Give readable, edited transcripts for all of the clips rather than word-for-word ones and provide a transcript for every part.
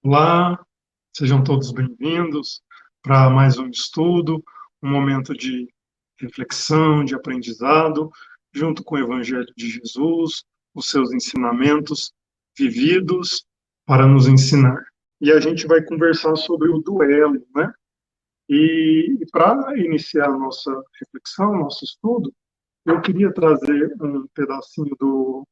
Olá, sejam todos bem-vindos para mais um estudo, um momento de reflexão, de aprendizado, junto com o Evangelho de Jesus, os seus ensinamentos vividos para nos ensinar. E a gente vai conversar sobre o duelo, né? E para iniciar a nossa reflexão, nosso estudo, eu queria trazer um pedacinho do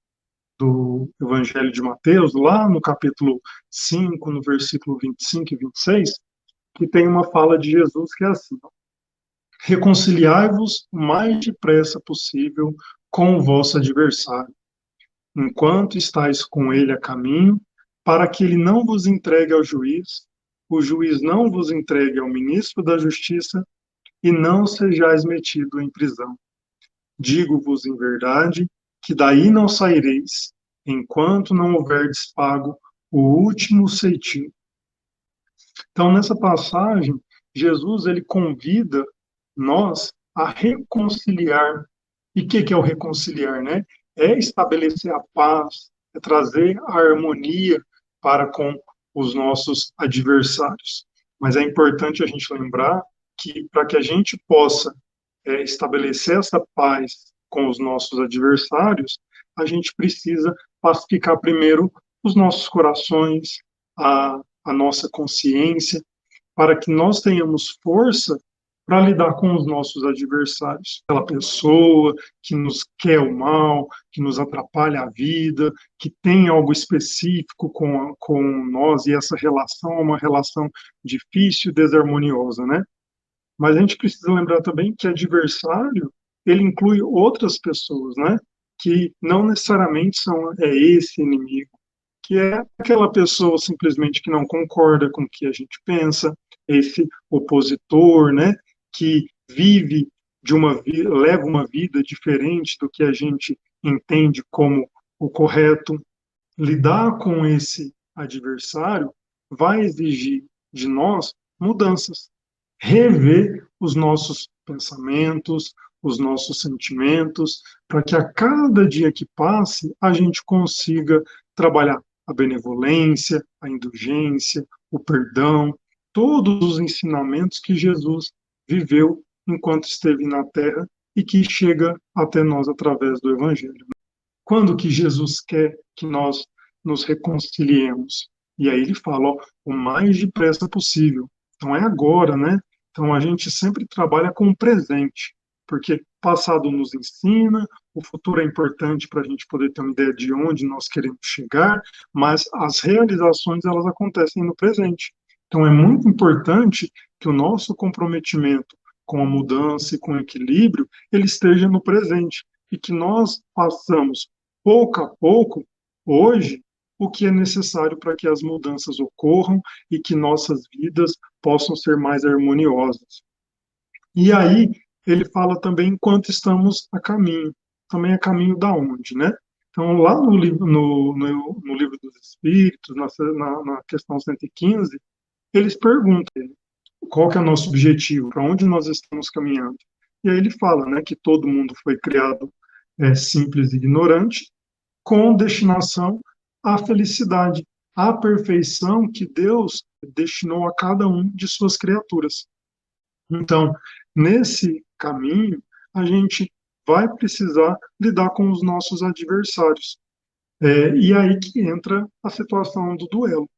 Evangelho de Mateus, lá no capítulo 5, no versículo 25 e 26, que tem uma fala de Jesus que é assim: reconciliai-vos o mais depressa possível com o vosso adversário, enquanto estáis com ele a caminho, para que ele não vos entregue ao juiz, o juiz não vos entregue ao ministro da justiça, e não sejais metido em prisão. Digo-vos em verdade que daí não saireis, enquanto não houverdes pago o último ceitil. Então, nessa passagem, Jesus ele convida nós a reconciliar. E o que é o reconciliar, né? É estabelecer a paz, é trazer a harmonia para com os nossos adversários. Mas é importante a gente lembrar que para que a gente possa estabelecer essa paz com os nossos adversários, a gente precisa pacificar primeiro os nossos corações, a nossa consciência, para que nós tenhamos força para lidar com os nossos adversários. Aquela pessoa que nos quer o mal, que nos atrapalha a vida, que tem algo específico com nós, e essa relação é uma relação difícil e desarmoniosa, né? Mas a gente precisa lembrar também que adversário, ele inclui outras pessoas, né? Que não necessariamente é esse inimigo, que é aquela pessoa simplesmente que não concorda com o que a gente pensa, esse opositor, né? Que vive leva uma vida diferente do que a gente entende como o correto. Lidar com esse adversário vai exigir de nós mudanças, rever os nossos pensamentos, os nossos sentimentos, para que a cada dia que passe a gente consiga trabalhar a benevolência, a indulgência, o perdão, todos os ensinamentos que Jesus viveu enquanto esteve na Terra e que chega até nós através do Evangelho. Quando que Jesus quer que nós nos reconciliemos? E aí ele fala, ó, o mais depressa possível. Então é agora, né? Então a gente sempre trabalha com o presente, porque o passado nos ensina, o futuro é importante para a gente poder ter uma ideia de onde nós queremos chegar, mas as realizações elas acontecem no presente. Então é muito importante que o nosso comprometimento com a mudança e com o equilíbrio ele esteja no presente e que nós façamos pouco a pouco, hoje, o que é necessário para que as mudanças ocorram e que nossas vidas possam ser mais harmoniosas. E aí, ele fala também enquanto estamos a caminho. Também a caminho da onde, né? Então, lá no livro, no livro dos Espíritos, na questão 115, eles perguntam qual que é o nosso objetivo, para onde nós estamos caminhando. E aí ele fala, né, que todo mundo foi criado simples e ignorante, com destinação à felicidade, à perfeição que Deus destinou a cada um de suas criaturas. Então, nesse caminho, a gente vai precisar lidar com os nossos adversários. E aí que entra a situação do duelo.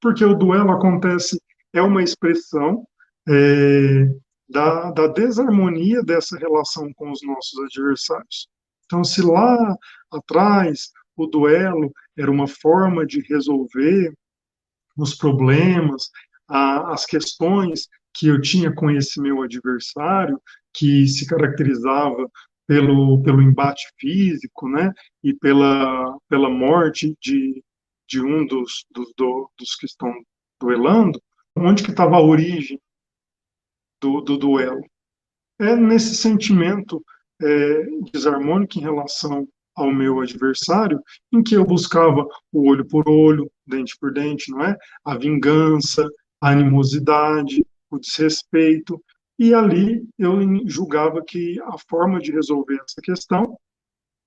Porque o duelo acontece, é uma expressão é, da desarmonia dessa relação com os nossos adversários. Então, se lá atrás o duelo era uma forma de resolver os problemas, as questões que eu tinha com esse meu adversário, que se caracterizava pelo embate físico, né, e pela morte de um dos que estão duelando, onde que estava a origem do duelo? É nesse sentimento desarmônico em relação ao meu adversário, em que eu buscava o olho por olho, dente por dente, não é? A vingança, a animosidade, o desrespeito, e ali eu julgava que a forma de resolver essa questão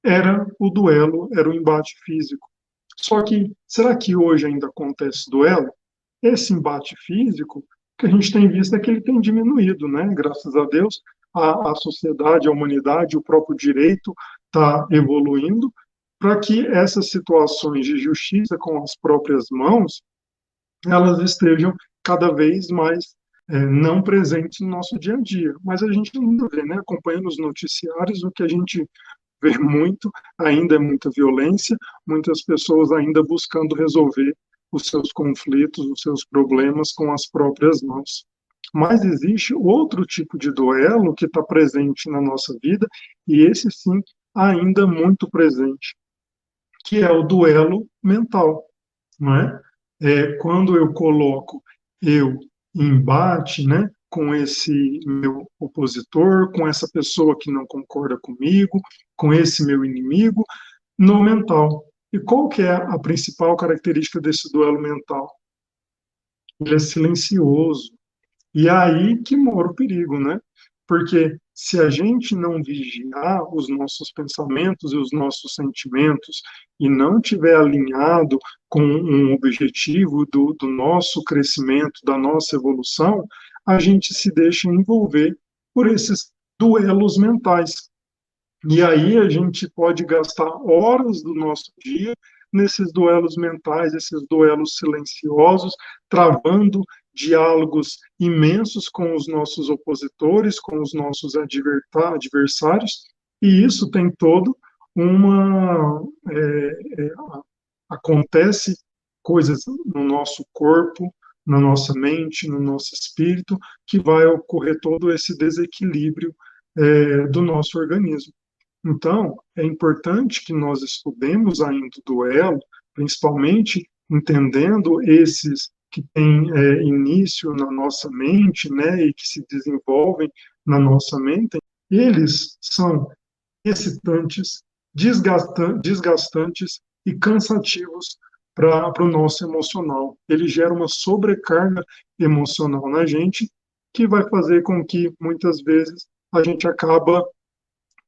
era o duelo, era o embate físico. Só que, será que hoje ainda acontece duelo? esse embate físico, que a gente tem visto é que ele tem diminuído, né? Graças a Deus, a sociedade, a humanidade, o próprio direito está evoluindo para que essas situações de justiça com as próprias mãos, elas estejam cada vez mais não presentes no nosso dia a dia. Mas a gente ainda vê, né, acompanhando os noticiários, o que a gente vê muito, ainda é muita violência, muitas pessoas ainda buscando resolver os seus conflitos, os seus problemas com as próprias mãos. Mas existe outro tipo de duelo que está presente na nossa vida, e esse sim, ainda muito presente, que é o duelo mental, não é? Quando eu coloco eu em embate, né, com esse meu opositor, com essa pessoa que não concorda comigo, com esse meu inimigo, no mental. E qual que é a principal característica desse duelo mental? Ele é silencioso. E é aí que mora o perigo, né? Porque se a gente não vigiar os nossos pensamentos e os nossos sentimentos e não tiver alinhado com um objetivo do nosso crescimento, da nossa evolução, a gente se deixa envolver por esses duelos mentais. E aí a gente pode gastar horas do nosso dia nesses duelos mentais, esses duelos silenciosos, travando diálogos imensos com os nossos opositores, com os nossos adversários, e isso tem todo uma. Acontece coisas no nosso corpo, na nossa mente, no nosso espírito, que vai ocorrer todo esse desequilíbrio do nosso organismo. Então, é importante que nós estudemos ainda o duelo, principalmente entendendo esses que têm início na nossa mente, né, e que se desenvolvem na nossa mente. Eles são excitantes, desgastantes e cansativos para o nosso emocional. Ele gera uma sobrecarga emocional na gente, que vai fazer com que, muitas vezes, a gente acaba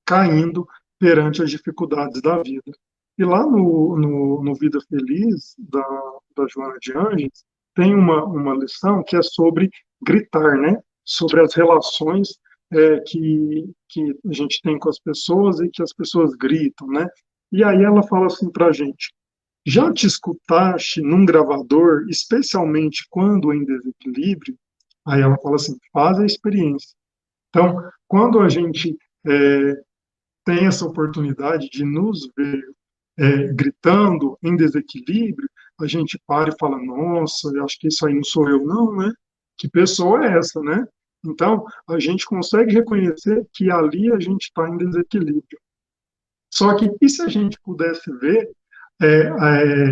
caindo perante as dificuldades da vida. E lá no Vida Feliz, da Joana de Ângeles, tem uma lição que é sobre gritar, né? Sobre as relações que a gente tem com as pessoas e que as pessoas gritam, né? E aí ela fala assim para a gente: já te escutaste num gravador, especialmente quando em desequilíbrio? Aí ela fala assim: faz a experiência. Então, quando a gente tem essa oportunidade de nos ver gritando em desequilíbrio, a gente para e fala: nossa, eu acho que isso aí não sou eu, não, né? Que pessoa é essa, né? Então, a gente consegue reconhecer que ali a gente está em desequilíbrio. Só que, e se a gente pudesse ver é, é,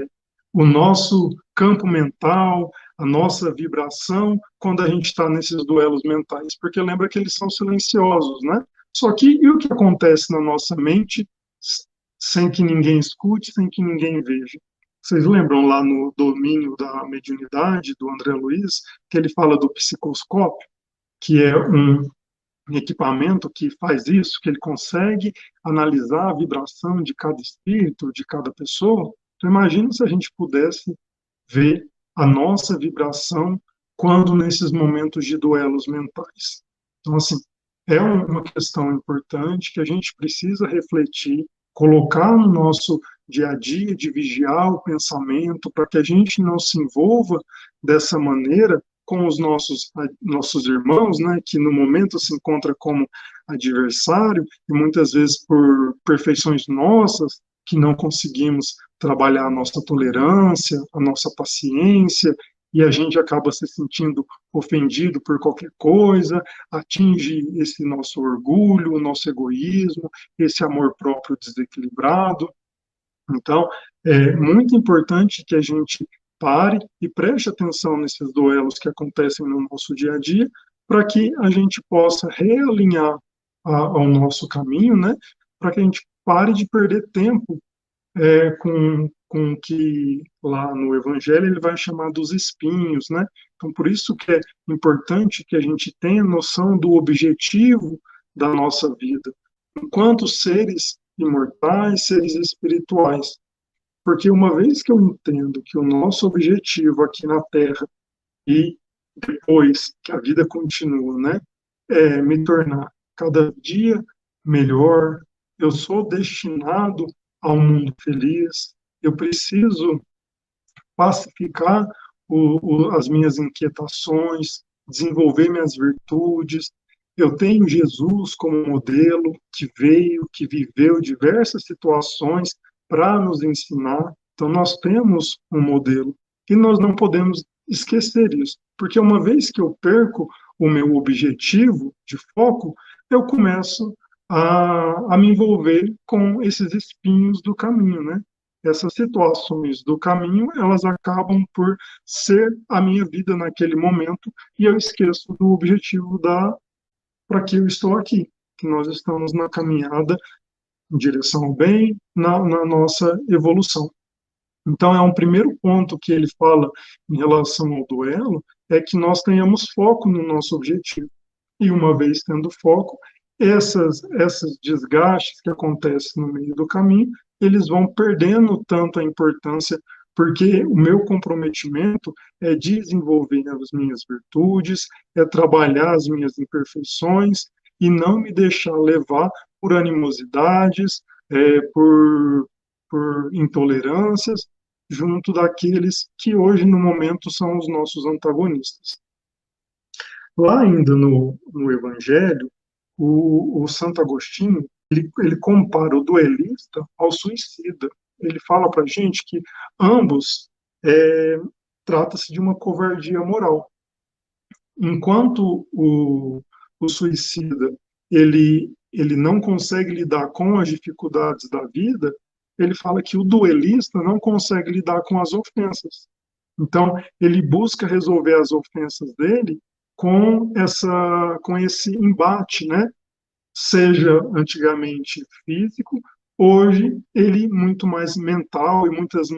o nosso campo mental, a nossa vibração, quando a gente está nesses duelos mentais? Porque lembra que eles são silenciosos, né? Só que, e o que acontece na nossa mente sem que ninguém escute, sem que ninguém veja? Vocês lembram lá no domínio da mediunidade, do André Luiz, que ele fala do psicoscópio, que é um equipamento que faz isso, que ele consegue analisar a vibração de cada espírito, de cada pessoa? Então, imagina se a gente pudesse ver a nossa vibração quando nesses momentos de duelos mentais. Então, assim, é uma questão importante que a gente precisa refletir, colocar no nosso dia a dia, de vigiar o pensamento, para que a gente não se envolva dessa maneira com os nossos irmãos, né, que no momento se encontra como adversário, e muitas vezes por perfeições nossas, que não conseguimos trabalhar a nossa tolerância, a nossa paciência, e a gente acaba se sentindo ofendido por qualquer coisa, atinge esse nosso orgulho, o nosso egoísmo, esse amor próprio desequilibrado. Então, é muito importante que a gente pare e preste atenção nesses duelos que acontecem no nosso dia a dia, para que a gente possa realinhar ao nosso caminho, né? Para que a gente pare de perder tempo com que lá no Evangelho ele vai chamar dos espinhos, né? Então, por isso que é importante que a gente tenha noção do objetivo da nossa vida, enquanto seres imortais, seres espirituais. Porque uma vez que eu entendo que o nosso objetivo aqui na Terra e depois que a vida continua, né, me tornar cada dia melhor. Eu sou destinado a um mundo feliz. Eu preciso pacificar as minhas inquietações, desenvolver minhas virtudes. Eu tenho Jesus como modelo, que veio, que viveu diversas situações para nos ensinar. Então, nós temos um modelo e nós não podemos esquecer isso, porque uma vez que eu perco o meu objetivo de foco, eu começo a me envolver com esses espinhos do caminho, né? Essas situações do caminho, elas acabam por ser a minha vida naquele momento e eu esqueço do objetivo para que eu estou aqui, que nós estamos na caminhada em direção ao bem, na nossa evolução. Então, é um primeiro ponto que ele fala em relação ao duelo, é que nós tenhamos foco no nosso objetivo. E uma vez tendo foco, esses desgastes que acontecem no meio do caminho, eles vão perdendo tanto a importância, porque o meu comprometimento é desenvolver as minhas virtudes, é trabalhar as minhas imperfeições e não me deixar levar por animosidades, por intolerâncias, junto daqueles que hoje, no momento, são os nossos antagonistas. Lá ainda no Evangelho, o Santo Agostinho, ele compara o duelista ao suicida. Ele fala para a gente que ambos trata-se de uma covardia moral. Enquanto o suicida ele não consegue lidar com as dificuldades da vida, ele fala que o duelista não consegue lidar com as ofensas. Então, ele busca resolver as ofensas dele com esse embate, né? Seja antigamente físico, hoje ele muito mais mental e muitas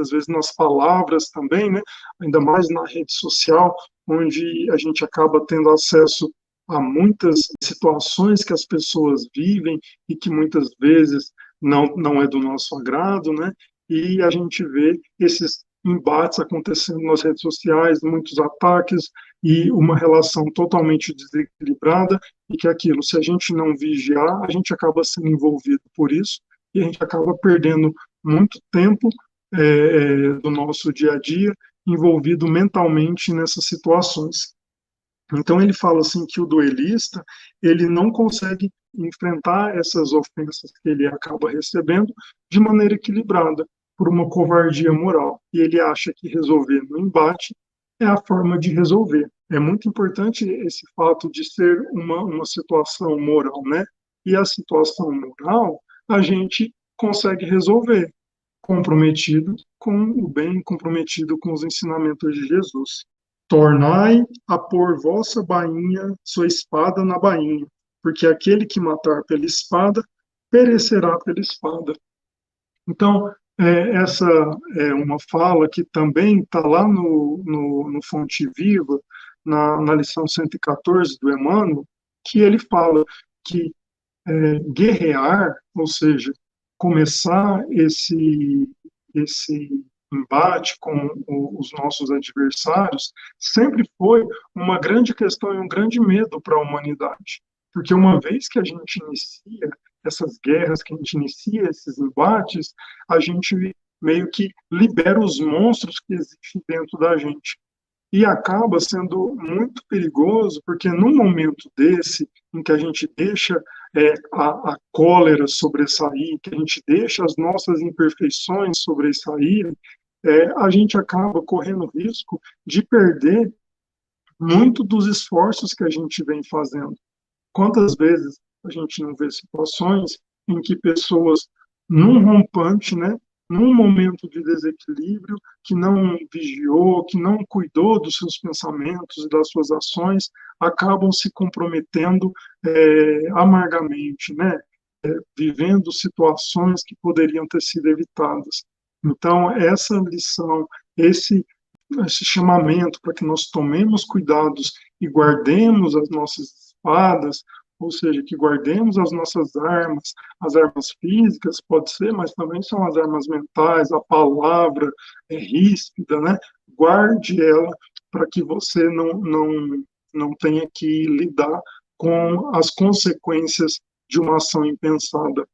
vezes nas palavras também, né? Ainda mais na rede social, onde a gente acaba tendo acesso a muitas situações que as pessoas vivem e que muitas vezes não é do nosso agrado, né? E a gente vê esses embates acontecendo nas redes sociais, muitos ataques e uma relação totalmente desequilibrada e que aquilo, se a gente não vigiar, a gente acaba sendo envolvido por isso e a gente acaba perdendo muito tempo do nosso dia a dia envolvido mentalmente nessas situações. Então ele fala assim que o duelista ele não consegue enfrentar essas ofensas que ele acaba recebendo de maneira equilibrada por uma covardia moral e ele acha que resolver no embate é a forma de resolver. É muito importante esse fato de ser uma situação moral, né? E a situação moral a gente consegue resolver comprometido com o bem, comprometido com os ensinamentos de Jesus. Tornai a pôr vossa bainha, sua espada na bainha, porque aquele que matar pela espada, perecerá pela espada. Então, essa é uma fala que também está lá no Fonte Viva, na lição 114 do Emmanuel, que ele fala que guerrear, ou seja, começar esse embate com os nossos adversários, sempre foi uma grande questão e um grande medo para a humanidade. Porque uma vez que a gente inicia essas guerras, que a gente inicia esses embates, a gente meio que libera os monstros que existem dentro da gente. E acaba sendo muito perigoso, porque num momento desse, em que a gente deixa a cólera sobressair, que a gente deixa as nossas imperfeições sobressaírem, a gente acaba correndo risco de perder muito dos esforços que a gente vem fazendo. Quantas vezes a gente não vê situações em que pessoas, num rompante, né, num momento de desequilíbrio, que não vigiou, que não cuidou dos seus pensamentos e das suas ações, acabam se comprometendo amargamente, né, vivendo situações que poderiam ter sido evitadas. Então, essa lição, esse chamamento para que nós tomemos cuidados e guardemos as nossas espadas, ou seja, que guardemos as armas físicas, pode ser, mas também são as armas mentais, a palavra ríspida, né? Guarde ela para que você não tenha que lidar com as consequências de uma ação impensada.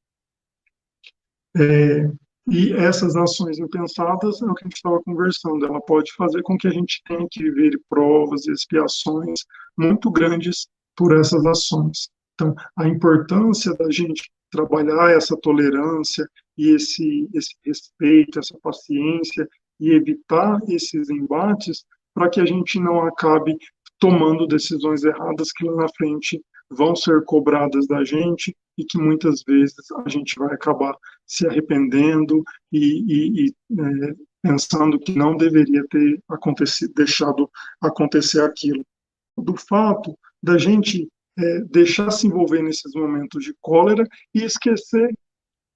É, e essas ações impensadas é o que a gente estava conversando, ela pode fazer com que a gente tenha que viver provas e expiações muito grandes por essas ações. Então, a importância da gente trabalhar essa tolerância e esse respeito, essa paciência e evitar esses embates para que a gente não acabe tomando decisões erradas que lá na frente vão ser cobradas da gente e que muitas vezes a gente vai acabar se arrependendo pensando que não deveria ter acontecido, deixado acontecer aquilo. Do fato da gente deixar se envolver nesses momentos de cólera e esquecer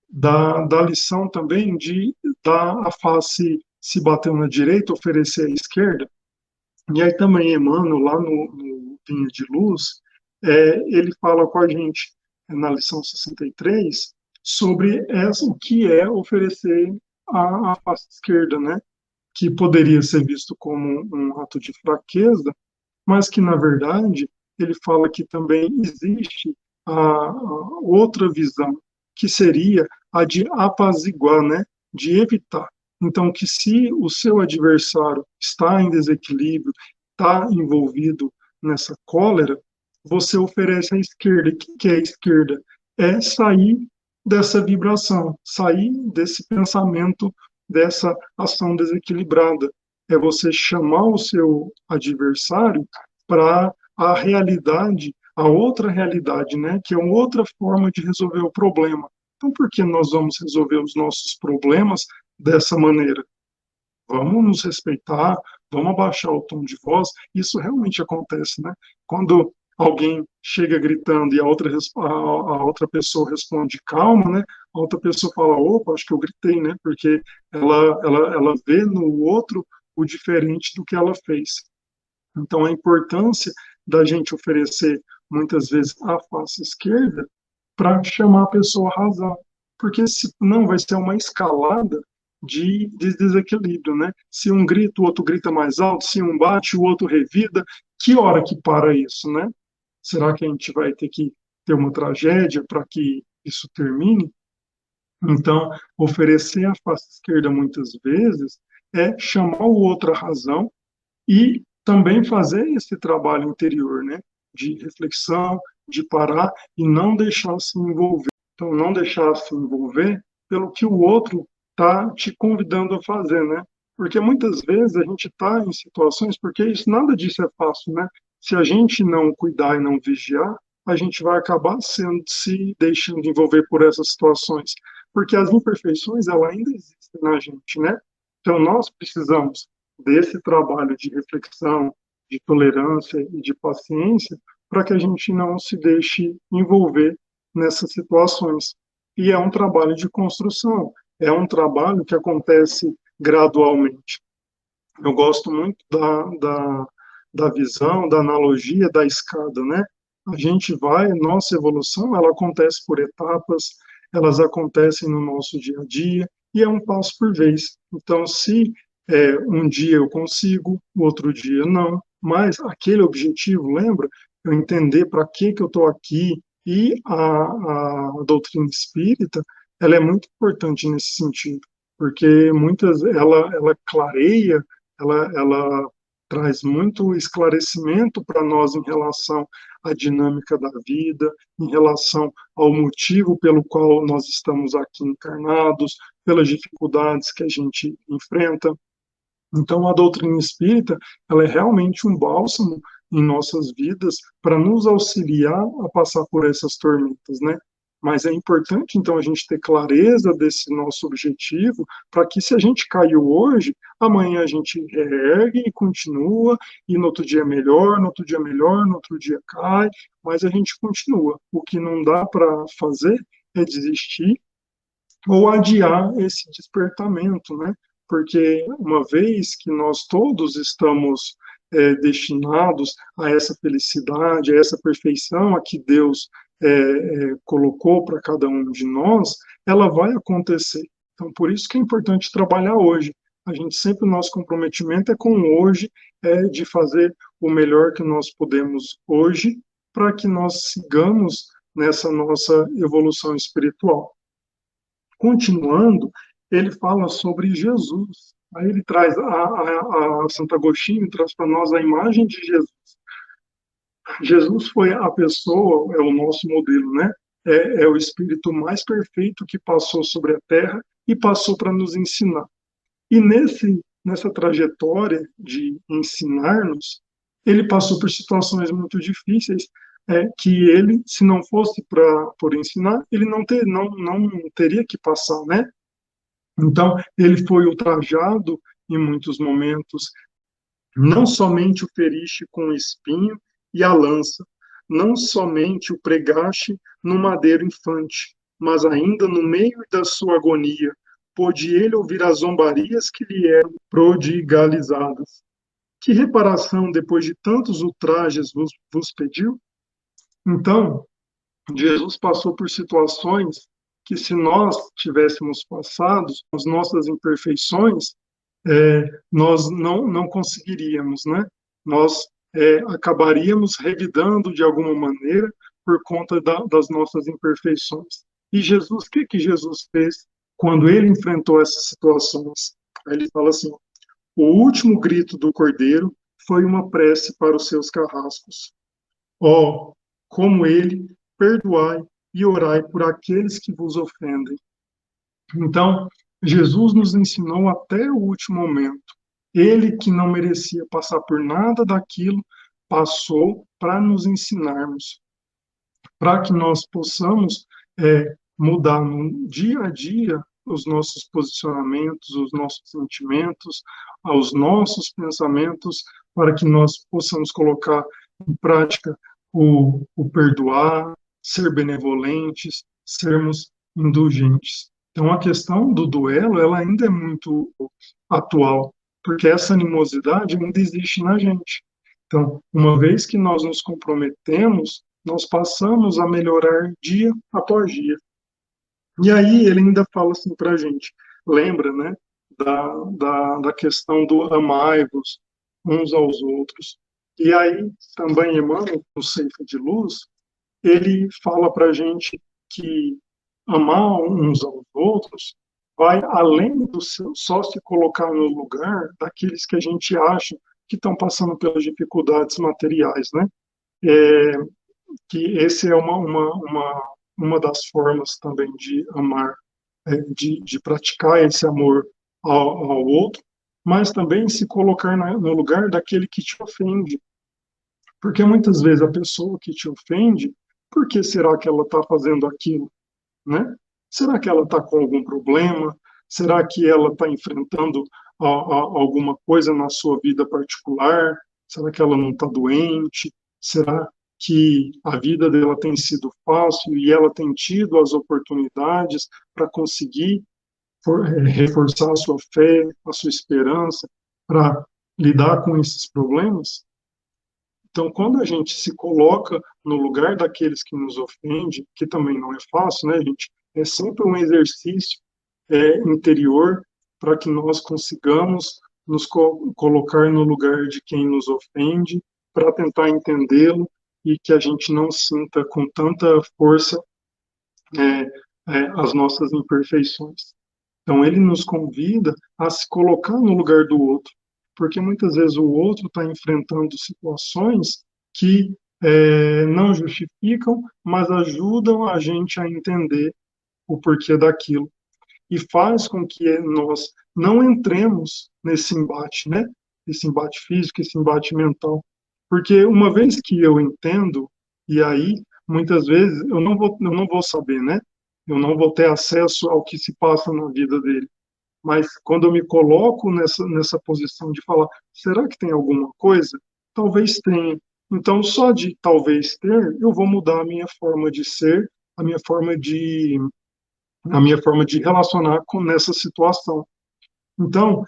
da lição também de dar a face, se bateu na direita, oferecer à esquerda. E aí também Emmanuel, lá no Vinha de Luz, ele fala com a gente, na lição 63, sobre o que é oferecer a face esquerda, né? Que poderia ser visto como um ato de fraqueza, mas que, na verdade, ele fala que também existe a outra visão, que seria a de apaziguar, né? De evitar. Então, que se o seu adversário está em desequilíbrio, está envolvido nessa cólera, você oferece à esquerda. O que é a esquerda? É sair dessa vibração, sair desse pensamento, dessa ação desequilibrada. É você chamar o seu adversário para a realidade, a outra realidade, né? Que é uma outra forma de resolver o problema. Então, por que nós vamos resolver os nossos problemas dessa maneira? Vamos nos respeitar, vamos abaixar o tom de voz. Isso realmente acontece, né? Quando alguém chega gritando e a outra pessoa responde calma, né? A outra pessoa fala, opa, acho que eu gritei, né? Porque ela vê no outro o diferente do que ela fez. Então, a importância da gente oferecer, muitas vezes, a face esquerda para chamar a pessoa a razão. Porque senão vai ser uma escalada de desequilíbrio, né? Se um grita, o outro grita mais alto, se um bate, o outro revida. Que hora que para isso, né? Será que a gente vai ter que ter uma tragédia para que isso termine? Então, oferecer a face esquerda muitas vezes é chamar o outro à razão e também fazer esse trabalho interior, né? De reflexão, de parar e não deixar se envolver. Então, não deixar se envolver pelo que o outro está te convidando a fazer, né? Porque muitas vezes a gente está em situações, porque isso, nada disso é fácil, né? Se a gente não cuidar e não vigiar, a gente vai acabar se deixando envolver por essas situações, porque as imperfeições, elas ainda existem na gente, né? Então, nós precisamos desse trabalho de reflexão, de tolerância e de paciência, para que a gente não se deixe envolver nessas situações. E é um trabalho de construção, é um trabalho que acontece gradualmente. Eu gosto muito da visão, da analogia da escada, né? A gente vai, nossa evolução, ela acontece por etapas, elas acontecem no nosso dia a dia, e é um passo por vez. Então, se um dia eu consigo, o outro dia não, mas aquele objetivo, lembra? Eu entender para que eu estou aqui, e a doutrina espírita, ela é muito importante nesse sentido, porque ela clareia, ela traz muito esclarecimento para nós em relação à dinâmica da vida, em relação ao motivo pelo qual nós estamos aqui encarnados, pelas dificuldades que a gente enfrenta. Então, a doutrina espírita, ela é realmente um bálsamo em nossas vidas para nos auxiliar a passar por essas tormentas, né? Mas é importante, então, a gente ter clareza desse nosso objetivo, para que se a gente caiu hoje, amanhã a gente reergue e continua, e no outro dia é melhor, no outro dia é melhor, no outro dia cai, mas a gente continua. O que não dá para fazer é desistir ou adiar esse despertamento, né? Porque uma vez que nós todos estamos destinados a essa felicidade, a essa perfeição a que Deus colocou para cada um de nós, ela vai acontecer. Então, por isso que é importante trabalhar hoje, A gente sempre, o nosso comprometimento é com o hoje, é de fazer o melhor que nós podemos hoje, para que nós sigamos nessa nossa evolução espiritual. Continuando, ele fala sobre Jesus. Aí ele traz, a Santo Agostinho traz para nós a imagem de Jesus. Jesus foi a pessoa, é o nosso modelo, né? É o espírito mais perfeito que passou sobre a terra e passou para nos ensinar. E nessa trajetória de ensinar-nos, ele passou por situações muito difíceis, que ele, se não fosse por ensinar, ele não teria que passar, né? Então, ele foi ultrajado em muitos momentos, não somente o feriche com o espinho e a lança, não somente o pregaste no madeiro infante, mas ainda no meio da sua agonia, pôde ele ouvir as zombarias que lhe eram prodigalizadas. Que reparação, depois de tantos ultrajes, vos pediu? Então, Jesus passou por situações que, se nós tivéssemos passado, as nossas imperfeições, nós não conseguiríamos, né? Nós acabaríamos revidando de alguma maneira por conta das nossas imperfeições. E Jesus, o que Jesus fez quando ele enfrentou essas situações? Aí ele fala assim: o último grito do cordeiro foi uma prece para os seus carrascos. Ó, oh, como ele, perdoai e orai por aqueles que vos ofendem. Então, Jesus nos ensinou até o último momento. Ele, que não merecia passar por nada daquilo, passou para nos ensinarmos, para que nós possamos mudar no dia a dia os nossos posicionamentos, os nossos sentimentos, os nossos pensamentos, para que nós possamos colocar em prática o perdoar, ser benevolentes, sermos indulgentes. Então, a questão do duelo, ela ainda é muito atual, porque essa animosidade ainda existe na gente. Então, uma vez que nós nos comprometemos, nós passamos a melhorar dia após dia. E aí ele ainda fala assim para a gente, lembra, né, da questão do amai-vos uns aos outros. E aí também Emmanuel, no Ceifa de Luz, ele fala para a gente que amar uns aos outros vai além do só se colocar no lugar daqueles que a gente acha que estão passando pelas dificuldades materiais, né? É, que esse é uma das formas também de amar, de praticar esse amor ao outro, mas também se colocar no lugar daquele que te ofende. Porque muitas vezes a pessoa que te ofende, por que será que ela está fazendo aquilo, né? Será que ela está com algum problema? Será que ela está enfrentando alguma coisa na sua vida particular? Será que ela não está doente? Será que a vida dela tem sido fácil e ela tem tido as oportunidades para conseguir reforçar a sua fé, a sua esperança, para lidar com esses problemas? Então, quando a gente se coloca no lugar daqueles que nos ofendem, que também não é fácil, né, gente? É sempre um exercício interior para que nós consigamos nos colocar no lugar de quem nos ofende, para tentar entendê-lo e que a gente não sinta com tanta força as nossas imperfeições. Então, ele nos convida a se colocar no lugar do outro, porque muitas vezes o outro está enfrentando situações que não justificam, mas ajudam a gente a entender o porquê daquilo e faz com que nós não entremos nesse embate, né? Esse embate físico, esse embate mental, porque uma vez que eu entendo, e aí muitas vezes eu não vou saber, né? Eu não vou ter acesso ao que se passa na vida dele. Mas quando eu me coloco nessa posição de falar, será que tem alguma coisa? Talvez tenha. Então, só de talvez ter, eu vou mudar a minha forma de ser, a minha forma de, a minha forma de relacionar com nessa situação. Então,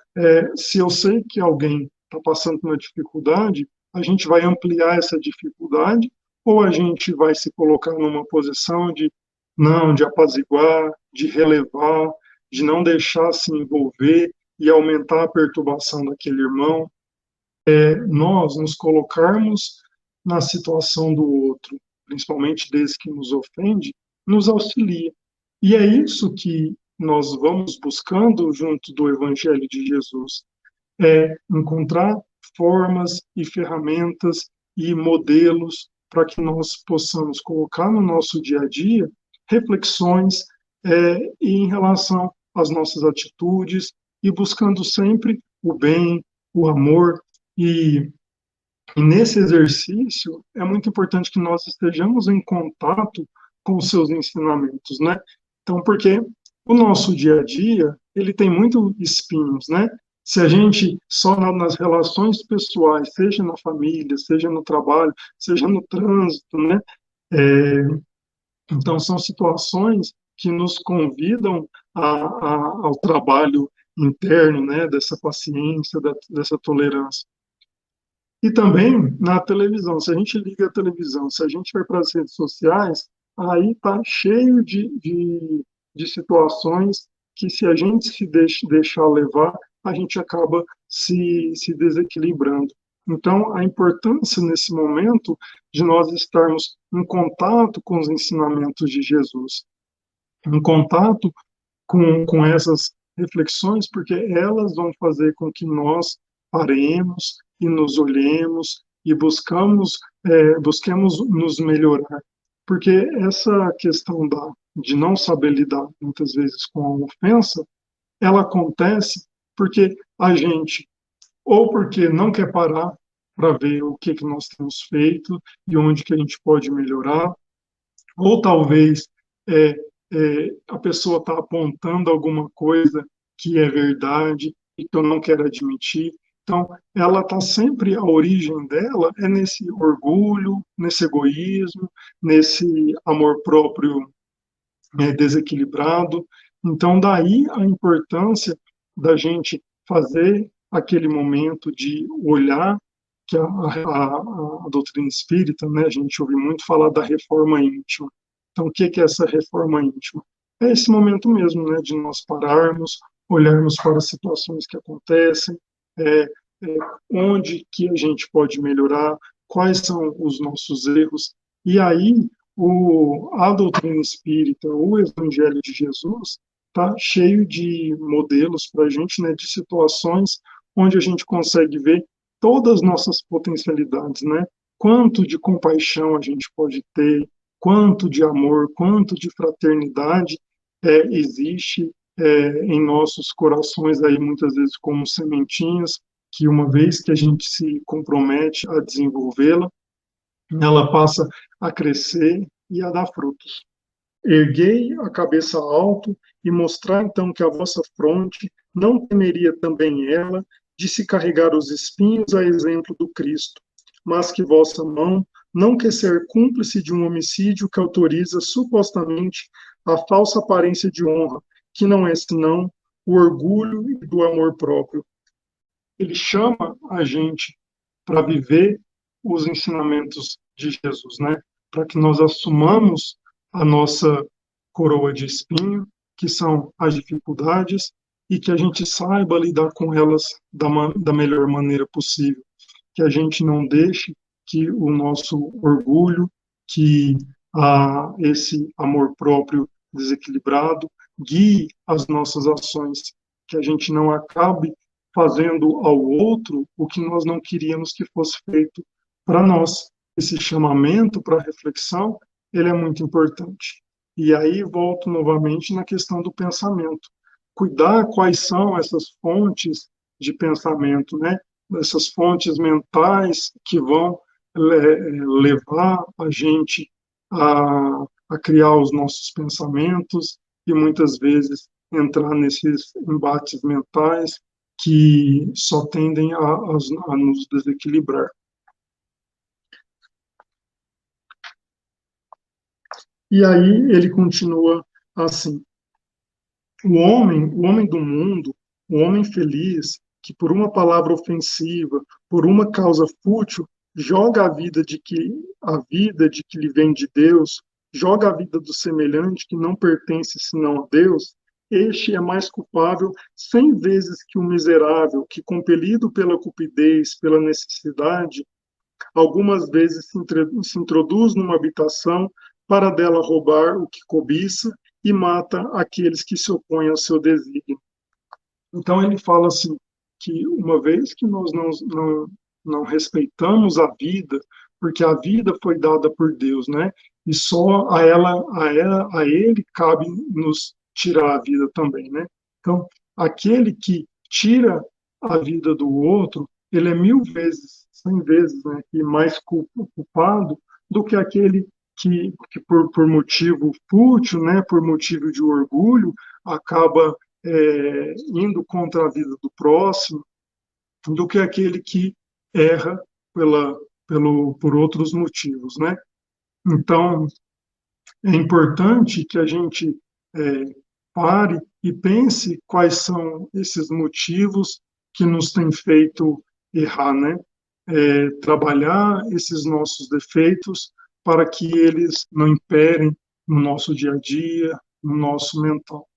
se eu sei que alguém está passando por uma dificuldade, a gente vai ampliar essa dificuldade ou a gente vai se colocar numa posição de não, de apaziguar, de relevar, de não deixar se envolver e aumentar a perturbação daquele irmão, nós nos colocarmos na situação do outro, principalmente desse que nos ofende, nos auxilia. E é isso que nós vamos buscando junto do Evangelho de Jesus, é encontrar formas e ferramentas e modelos para que nós possamos colocar no nosso dia a dia reflexões em relação às nossas atitudes e buscando sempre o bem, o amor e nesse exercício é muito importante que nós estejamos em contato com os seus ensinamentos, né? Então, porque o nosso dia a dia, ele tem muito espinhos, né? Se a gente só nas relações pessoais, seja na família, seja no trabalho, seja no trânsito, né? É, então, são situações que nos convidam ao trabalho interno, né? Dessa paciência, dessa tolerância. E também na televisão, se a gente liga a televisão, se a gente vai para as redes sociais, aí está cheio de situações que se a gente se deixar levar, a gente acaba se desequilibrando. Então, a importância nesse momento de nós estarmos em contato com os ensinamentos de Jesus, em contato com essas reflexões, porque elas vão fazer com que nós paremos e nos olhemos e busquemos nos melhorar. Porque essa questão de não saber lidar, muitas vezes, com a ofensa, ela acontece porque a gente, ou porque não quer parar para ver o que nós temos feito e onde que a gente pode melhorar, ou talvez é, a pessoa está apontando alguma coisa que é verdade e que eu não quero admitir. Então, ela está sempre, a origem dela é nesse orgulho, nesse egoísmo, nesse amor próprio desequilibrado. Então, daí a importância da gente fazer aquele momento de olhar que a doutrina espírita, né, a gente ouve muito falar da reforma íntima. Então, o que é essa reforma íntima? É esse momento mesmo, né, de nós pararmos, olharmos para as situações que acontecem, é, é, onde que a gente pode melhorar, quais são os nossos erros, e aí a doutrina espírita, o Evangelho de Jesus, está cheio de modelos para a gente, né, de situações onde a gente consegue ver todas as nossas potencialidades, né? Quanto de compaixão a gente pode ter, quanto de amor, quanto de fraternidade existe em nossos corações aí muitas vezes como sementinhas que uma vez que a gente se compromete a desenvolvê-la, ela passa a crescer e a dar frutos. Erguei a cabeça alto e mostrar então que a vossa fronte não temeria também ela de se carregar os espinhos a exemplo do Cristo, mas que vossa mão não quer ser cúmplice de um homicídio que autoriza supostamente a falsa aparência de honra, que não é senão o orgulho e do amor próprio. Ele chama a gente para viver os ensinamentos de Jesus, né? Para que nós assumamos a nossa coroa de espinho, que são as dificuldades, e que a gente saiba lidar com elas da melhor maneira possível. Que a gente não deixe que o nosso orgulho, que esse amor próprio desequilibrado guie as nossas ações, que a gente não acabe fazendo ao outro o que nós não queríamos que fosse feito para nós. Esse chamamento para reflexão, ele é muito importante. E aí volto novamente na questão do pensamento. Cuidar quais são essas fontes de pensamento, né? Essas fontes mentais que vão levar a gente a criar os nossos pensamentos e muitas vezes entrar nesses embates mentais que só tendem a nos desequilibrar. E aí ele continua assim: o homem do mundo, o homem feliz, que por uma palavra ofensiva, por uma causa fútil, joga a vida de que lhe vem de Deus, joga a vida do semelhante que não pertence senão a Deus, este é mais culpável 100 vezes que o miserável, que, compelido pela cupidez, pela necessidade, algumas vezes se introduz numa habitação para dela roubar o que cobiça e mata aqueles que se opõem ao seu desígnio. Então ele fala assim que uma vez que nós não respeitamos a vida, porque a vida foi dada por Deus, né? E só a ele cabe nos tirar a vida também, né? Então, aquele que tira a vida do outro, ele é 1000 vezes, 100 vezes, né, que mais culpado do que aquele que por motivo fútil, né, por motivo de orgulho, acaba indo contra a vida do próximo, do que aquele que erra por outros motivos, né? Então, é importante que a gente pare e pense quais são esses motivos que nos têm feito errar, né? Trabalhar esses nossos defeitos para que eles não imperem no nosso dia a dia, no nosso mental.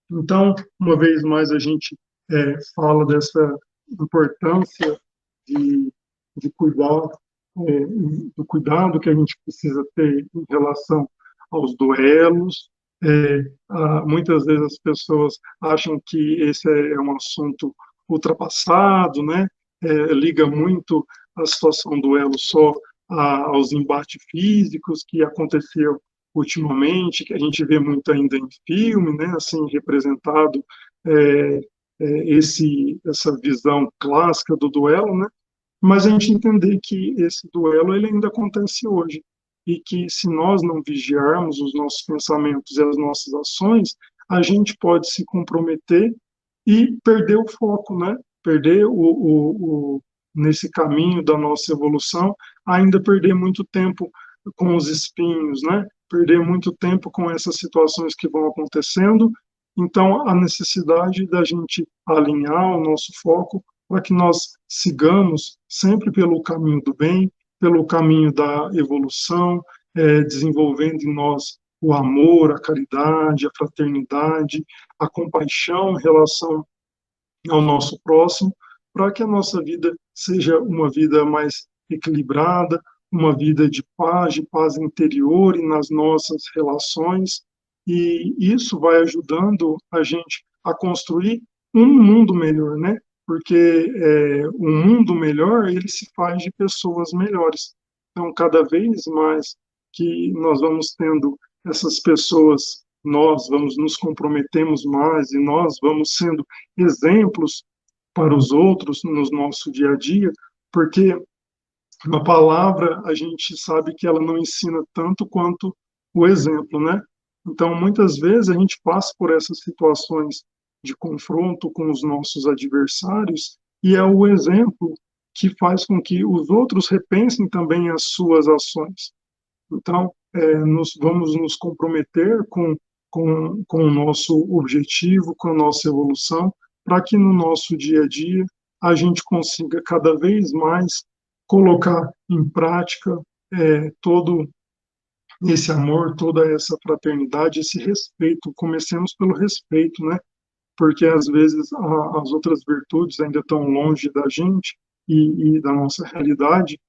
Então, uma vez mais, a gente fala dessa importância de, de cuidar, do cuidado que a gente precisa ter em relação aos duelos. Muitas vezes as pessoas acham que esse é um assunto ultrapassado, né? Liga muito a situação do duelo só aos embates físicos que aconteciam ultimamente, que a gente vê muito ainda em filme, né, assim, representado é, essa visão clássica do duelo, né, mas a gente entender que esse duelo ele ainda acontece hoje e que se nós não vigiarmos os nossos pensamentos e as nossas ações, a gente pode se comprometer e perder o foco, né? Perder nesse caminho da nossa evolução, ainda perder muito tempo com os espinhos, né? Perder muito tempo com essas situações que vão acontecendo. Então, a necessidade da gente alinhar o nosso foco para que nós sigamos sempre pelo caminho do bem, pelo caminho da evolução, desenvolvendo em nós o amor, a caridade, a fraternidade, a compaixão em relação ao nosso próximo, para que a nossa vida seja uma vida mais equilibrada, uma vida de paz interior e nas nossas relações, e isso vai ajudando a gente a construir um mundo melhor, né? Porque um mundo melhor, ele se faz de pessoas melhores. Então, cada vez mais que nós vamos tendo essas pessoas, nós vamos nos comprometemos mais e nós vamos sendo exemplos para os outros no nosso dia a dia, porque a palavra a gente sabe que ela não ensina tanto quanto o exemplo, né? Então, muitas vezes a gente passa por essas situações de confronto com os nossos adversários e é o exemplo que faz com que os outros repensem também as suas ações. Então, vamos nos comprometer com o nosso objetivo, com a nossa evolução, para que no nosso dia a dia a gente consiga cada vez mais colocar em prática todo esse amor, toda essa fraternidade, esse respeito. Comecemos pelo respeito, né? Porque às vezes as outras virtudes ainda estão longe da gente e da nossa realidade,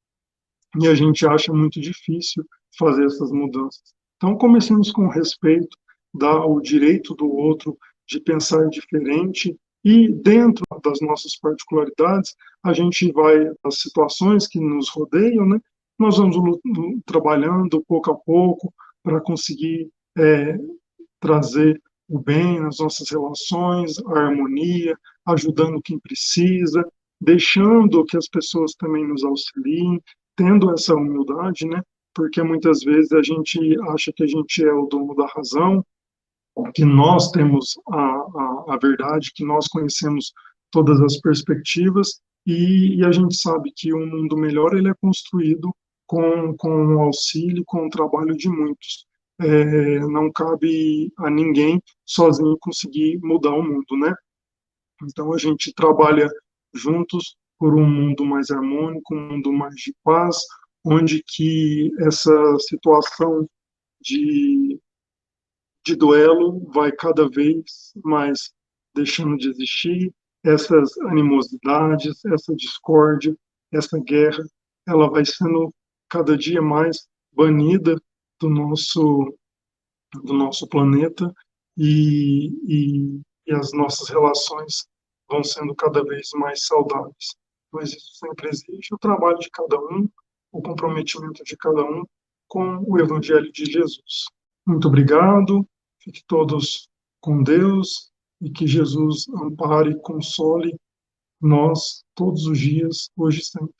e a gente acha muito difícil fazer essas mudanças. Então, comecemos com respeito, dar o direito do outro de pensar diferente e, dentro das nossas particularidades, a gente vai, as situações que nos rodeiam, né? Nós vamos trabalhando pouco a pouco para conseguir trazer o bem nas nossas relações, a harmonia, ajudando quem precisa, deixando que as pessoas também nos auxiliem, tendo essa humildade, né? Porque muitas vezes a gente acha que a gente é o dono da razão, que nós temos a verdade, que nós conhecemos todas as perspectivas e a gente sabe que um mundo melhor ele é construído com o auxílio, com o trabalho de muitos. Não cabe a ninguém sozinho conseguir mudar o mundo, né? Então a gente trabalha juntos por um mundo mais harmônico, um mundo mais de paz, onde que essa situação de de duelo vai cada vez mais deixando de existir, essas animosidades, essa discórdia, essa guerra, ela vai sendo cada dia mais banida do nosso planeta e as nossas relações vão sendo cada vez mais saudáveis. Mas isso sempre exige o trabalho de cada um, o comprometimento de cada um com o Evangelho de Jesus. Muito obrigado, fique todos com Deus e que Jesus ampare e console nós todos os dias, hoje e sempre.